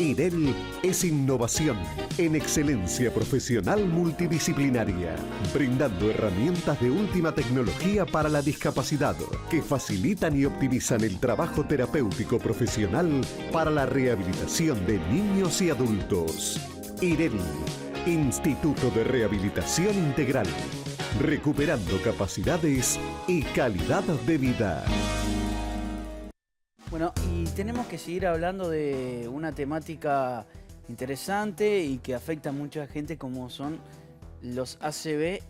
IREL es innovación en excelencia profesional multidisciplinaria, brindando herramientas de última tecnología para la discapacidad que facilitan y optimizan el trabajo terapéutico profesional para la rehabilitación de niños y adultos. IREL, Instituto de Rehabilitación Integral, recuperando capacidades y calidad de vida. Bueno, y tenemos que seguir hablando de una temática interesante y que afecta a mucha gente, como son los ACV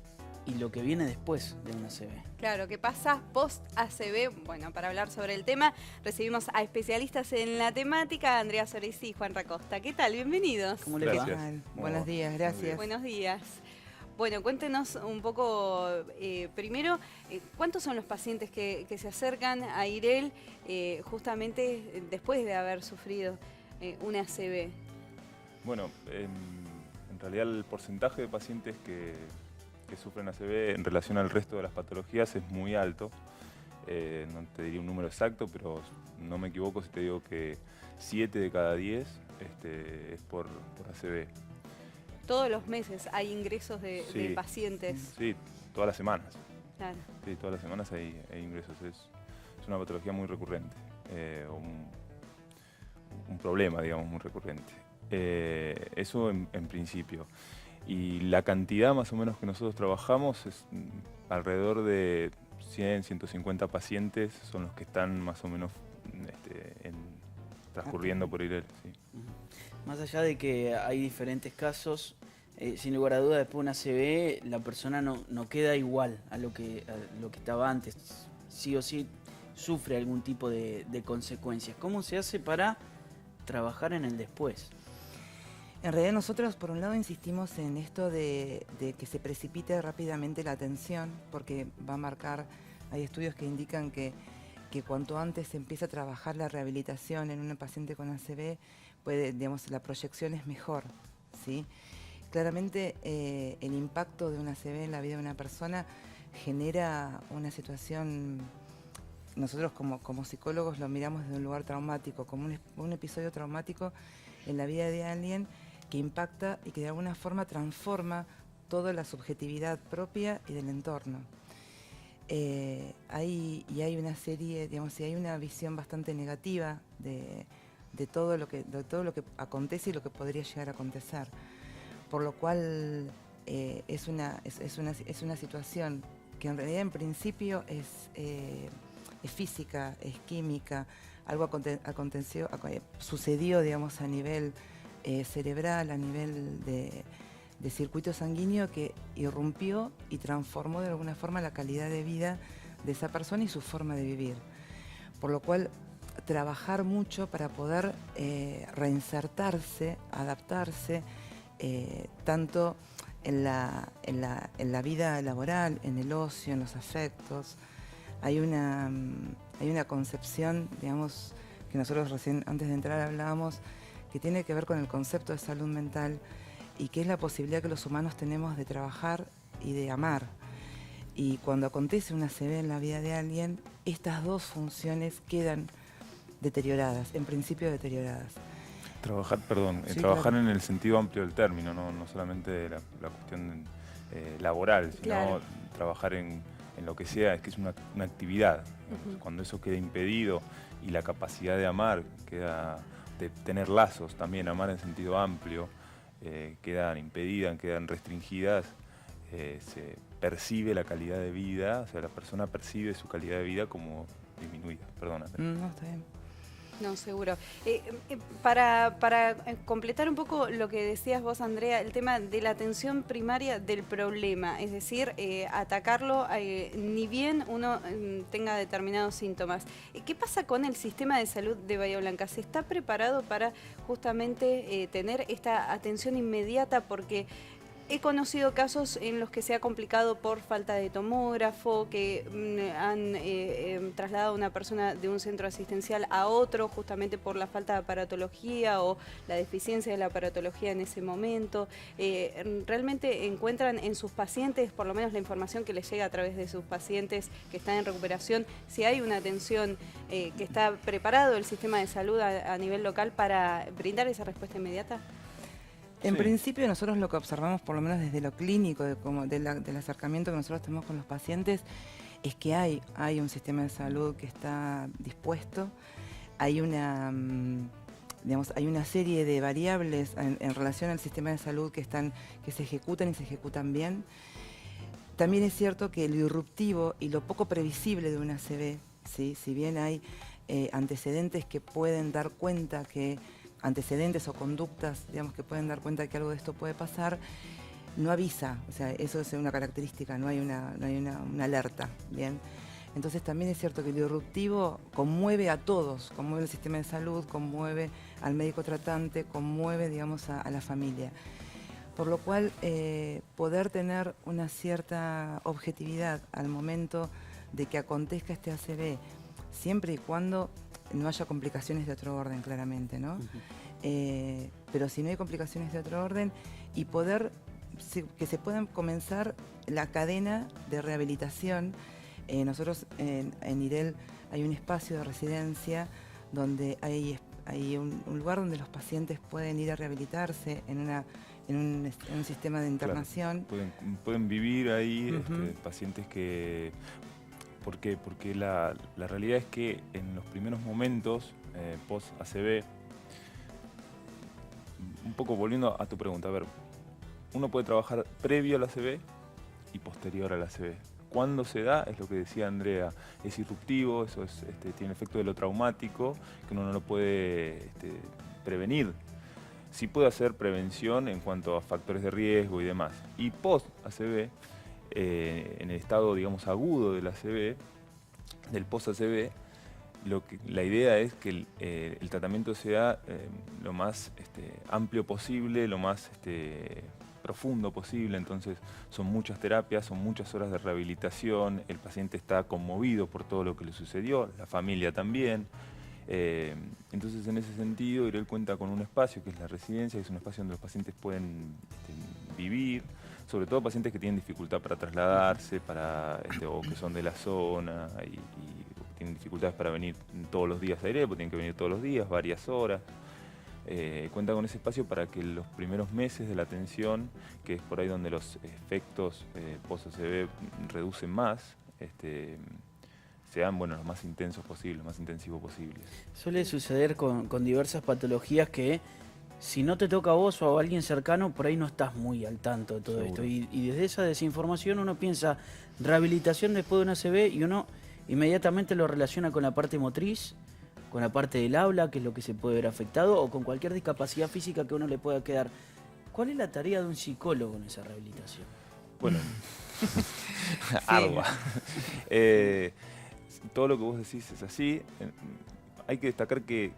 y lo que viene después de un ACV. Claro, ¿qué pasa post-ACV? Bueno, para hablar sobre el tema, recibimos a especialistas en la temática, Andrea Soresi y Juan Racosta. ¿Qué tal? Bienvenidos. ¿Cómo le va? Buenos días, gracias. Buenos días. Bueno, cuéntenos un poco, primero, ¿cuántos son los pacientes que se acercan a IREL justamente después de haber sufrido un ACV? Bueno, en realidad el porcentaje de pacientes que sufren ACV en relación al resto de las patologías es muy alto. No te diría un número exacto, pero no me equivoco si te digo que 7 de cada 10 es por ACV. Todos los meses hay ingresos de pacientes. Sí, todas las semanas. Claro. Sí, todas las semanas hay ingresos. Es una patología muy recurrente, un problema, digamos, muy recurrente. Eso en principio. Y la cantidad más o menos que nosotros trabajamos es alrededor de 100, 150 pacientes son los que están más o menos transcurriendo por IREL. Sí. Más allá de que hay diferentes casos, sin lugar a dudas, después de una ACV, la persona no queda igual a lo que estaba antes. Sí o sí sufre algún tipo de consecuencias. ¿Cómo se hace para trabajar en el después? En realidad nosotros, por un lado, insistimos en esto de que se precipite rápidamente la atención, porque va a marcar, hay estudios que indican que cuanto antes se empieza a trabajar la rehabilitación en un paciente con ACV, digamos, la proyección es mejor, ¿sí? Claramente el impacto de un ACV en la vida de una persona genera una situación, nosotros como psicólogos lo miramos desde un lugar traumático, como un episodio traumático en la vida de alguien que impacta y que de alguna forma transforma toda la subjetividad propia y del entorno. Hay una serie, digamos, y hay una visión bastante negativa de todo lo que acontece y lo que podría llegar a acontecer. Por lo cual es una situación que en realidad en principio es física, es química, algo sucedió, digamos, a nivel cerebral, a nivel de circuito sanguíneo que irrumpió y transformó de alguna forma la calidad de vida de esa persona y su forma de vivir. Por lo cual trabajar mucho para poder reinsertarse, adaptarse, tanto en la vida laboral, en el ocio, en los afectos. Hay una concepción, digamos, que nosotros recién antes de entrar hablábamos, que tiene que ver con el concepto de salud mental y que es la posibilidad que los humanos tenemos de trabajar y de amar. Y cuando acontece una ACV en la vida de alguien, estas dos funciones quedan deterioradas, en principio deterioradas. Trabajar claro. en el sentido amplio del término, no solamente la cuestión laboral, sino Claro. trabajar en lo que sea, es que es una actividad. Cuando eso queda impedido y la capacidad de amar, de tener lazos también, amar en sentido amplio, quedan impedidas, quedan restringidas, se percibe la calidad de vida, o sea, la persona percibe su calidad de vida como disminuida. Perdona. No, está bien. No, seguro. Para completar un poco lo que decías vos, Andrea, el tema de la atención primaria del problema, es decir, atacarlo ni bien uno tenga determinados síntomas. ¿Qué pasa con el sistema de salud de Bahía Blanca? ¿Se está preparado para justamente tener esta atención inmediata? Porque he conocido casos en los que se ha complicado por falta de tomógrafo, que han trasladado a una persona de un centro asistencial a otro justamente por la falta de aparatología o la deficiencia de la aparatología en ese momento. Realmente encuentran en sus pacientes, por lo menos la información que les llega a través de sus pacientes que están en recuperación, si hay una atención que está preparado el sistema de salud a nivel local para brindar esa respuesta inmediata. En Sí. principio nosotros lo que observamos, por lo menos desde lo clínico, del acercamiento que nosotros tenemos con los pacientes, es que hay un sistema de salud que está dispuesto, hay una, digamos, hay una serie de variables en relación al sistema de salud que se ejecutan y se ejecutan bien. También es cierto que lo irruptivo y lo poco previsible de una ACV, ¿sí? Si bien hay antecedentes que pueden dar cuenta que antecedentes o conductas, digamos, que pueden dar cuenta de que algo de esto puede pasar, no avisa, o sea, eso es una característica, no hay una alerta, ¿bien? Entonces también es cierto que lo disruptivo conmueve a todos, conmueve el sistema de salud, conmueve al médico tratante, conmueve, digamos, a la familia. Por lo cual, poder tener una cierta objetividad al momento de que acontezca este ACV, siempre y cuando no haya complicaciones de otro orden, claramente, ¿no? Pero si no hay complicaciones de otro orden, y poder que se puedan comenzar la cadena de rehabilitación. Nosotros en IREL hay un espacio de residencia donde hay un lugar donde los pacientes pueden ir a rehabilitarse en un sistema de internación. Claro, pueden vivir ahí pacientes que... ¿Por qué? Porque la realidad es que en los primeros momentos post-ACV, un poco volviendo a tu pregunta, a ver, uno puede trabajar previo al ACV y posterior al ACV. Cuando se da, es lo que decía Andrea, es irruptivo, eso es, tiene efecto de lo traumático, que uno no lo puede prevenir. Sí puede hacer prevención en cuanto a factores de riesgo y demás. Y post-ACV, en el estado, digamos, agudo del ACV, del post-ACV, la idea es que el tratamiento sea lo más amplio posible, lo más profundo posible. Entonces son muchas terapias, son muchas horas de rehabilitación, el paciente está conmovido por todo lo que le sucedió, la familia también. Entonces, en ese sentido, IREL cuenta con un espacio que es la residencia, que es un espacio donde los pacientes pueden vivir, sobre todo pacientes que tienen dificultad para trasladarse, o que son de la zona y tienen dificultades para venir todos los días a IREL, porque tienen que venir todos los días, varias horas. Cuenta con ese espacio para que los primeros meses de la atención, que es por ahí donde los efectos post-ACV reducen más, sean los más intensos posibles, los más intensivos posibles. Suele suceder con diversas patologías que si no te toca a vos o a alguien cercano, por ahí no estás muy al tanto de todo esto. Y desde esa desinformación uno piensa rehabilitación después de una ACV y uno inmediatamente lo relaciona con la parte motriz, con la parte del habla, que es lo que se puede ver afectado, o con cualquier discapacidad física que uno le pueda quedar. ¿Cuál es la tarea de un psicólogo en esa rehabilitación? Bueno, ardua. Todo lo que vos decís es así. Hay que destacar que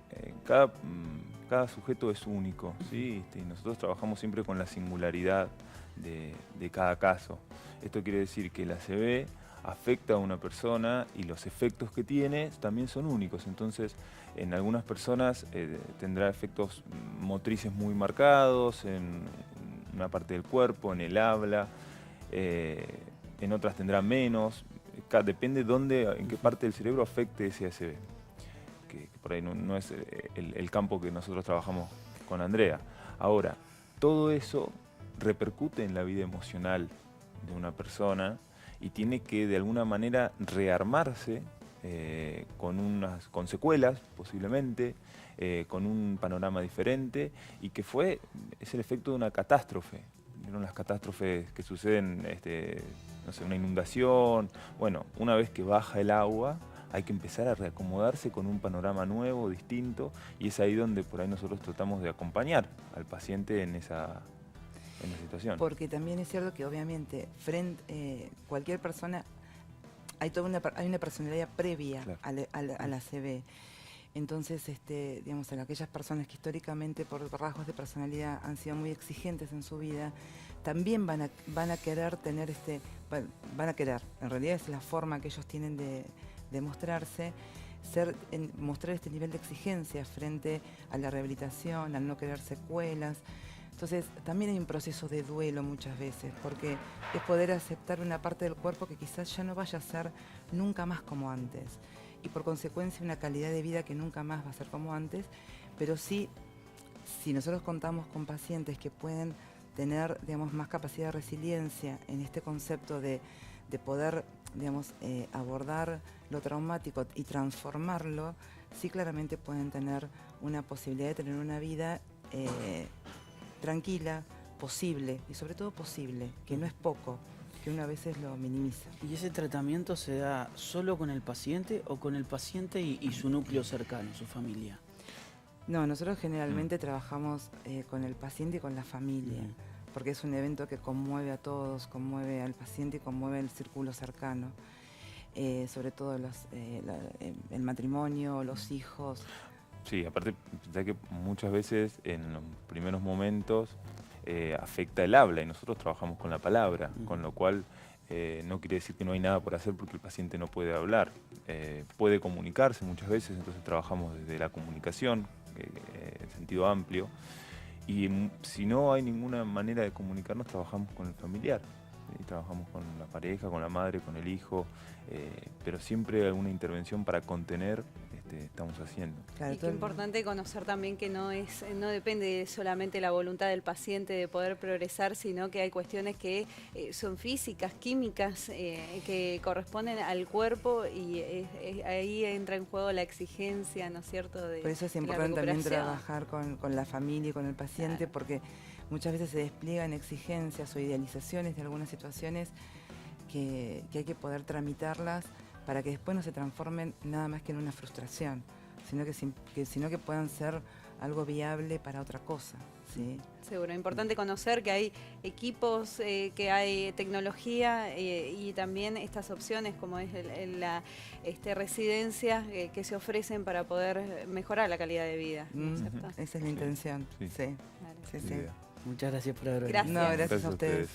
cada sujeto es único, ¿sí? Y nosotros trabajamos siempre con la singularidad de cada caso. Esto quiere decir que la ACV afecta a una persona y los efectos que tiene también son únicos. Entonces, en algunas personas tendrá efectos motrices muy marcados, en una parte del cuerpo, en el habla, en otras tendrá menos. Depende en qué parte del cerebro afecte ese ACV, que por ahí no es el campo que nosotros trabajamos con Andrea. Ahora, todo eso repercute en la vida emocional de una persona y tiene que de alguna manera rearmarse con secuelas posiblemente, con un panorama diferente, y que es el efecto de una catástrofe. ¿Vieron las catástrofes que suceden, no sé, una inundación? Bueno, una vez que baja el agua, hay que empezar a reacomodarse con un panorama nuevo, distinto, y es ahí donde por ahí nosotros tratamos de acompañar al paciente en esa situación. Porque también es cierto que obviamente cualquier persona, hay una personalidad previa, claro, a la ACV. Entonces, digamos, a aquellas personas que históricamente por rasgos de personalidad han sido muy exigentes en su vida, también van a querer tener van a querer, en realidad es la forma que ellos tienen de mostrarse, mostrar este nivel de exigencia frente a la rehabilitación, al no querer secuelas. Entonces también hay un proceso de duelo muchas veces, porque es poder aceptar una parte del cuerpo que quizás ya no vaya a ser nunca más como antes, y por consecuencia una calidad de vida que nunca más va a ser como antes, pero sí, si nosotros contamos con pacientes que pueden tener, digamos, más capacidad de resiliencia en este concepto de poder, digamos, abordar lo traumático y transformarlo, sí claramente pueden tener una posibilidad de tener una vida tranquila, posible, y sobre todo posible, que no es poco, que uno a veces lo minimiza. ¿Y ese tratamiento se da solo con el paciente o con el paciente y su núcleo cercano, su familia? No, nosotros generalmente trabajamos con el paciente y con la familia, porque es un evento que conmueve a todos, conmueve al paciente y conmueve el círculo cercano, sobre todo el matrimonio, los hijos. Sí, aparte, pensá que muchas veces en los primeros momentos afecta el habla y nosotros trabajamos con la palabra, con lo cual no quiere decir que no hay nada por hacer porque el paciente no puede hablar. Puede comunicarse muchas veces, entonces trabajamos desde la comunicación, en sentido amplio, y si no hay ninguna manera de comunicarnos, trabajamos con el familiar. Trabajamos con la pareja, con la madre, con el hijo, pero siempre alguna intervención para contener estamos haciendo. Claro, y qué importante conocer también que no depende solamente de la voluntad del paciente de poder progresar, sino que hay cuestiones que son físicas, químicas, que corresponden al cuerpo, y ahí entra en juego la exigencia, ¿no es cierto? Por eso es importante también trabajar con la familia y con el paciente, claro, porque muchas veces se despliegan exigencias o idealizaciones de algunas situaciones que hay que poder tramitarlas para que después no se transformen nada más que en una frustración, sino que puedan ser algo viable para otra cosa, ¿sí? Seguro, importante conocer que hay equipos, que hay tecnología, y también estas opciones como es la residencia que se ofrecen para poder mejorar la calidad de vida, ¿no es cierto? Esa es la intención, sí. Claro. Sí. Muchas gracias por haber venido. Gracias. No, gracias a ustedes.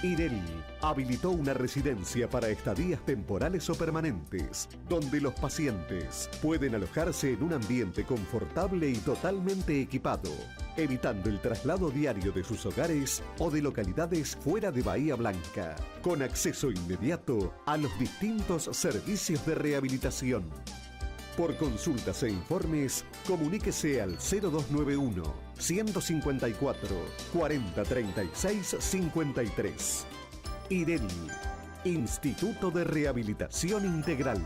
IREL habilitó una residencia para estadías temporales o permanentes, donde los pacientes pueden alojarse en un ambiente confortable y totalmente equipado, evitando el traslado diario de sus hogares o de localidades fuera de Bahía Blanca, con acceso inmediato a los distintos servicios de rehabilitación. Por consultas e informes, comuníquese al 0291 154 4036 53. IREL, Instituto de Rehabilitación Integral.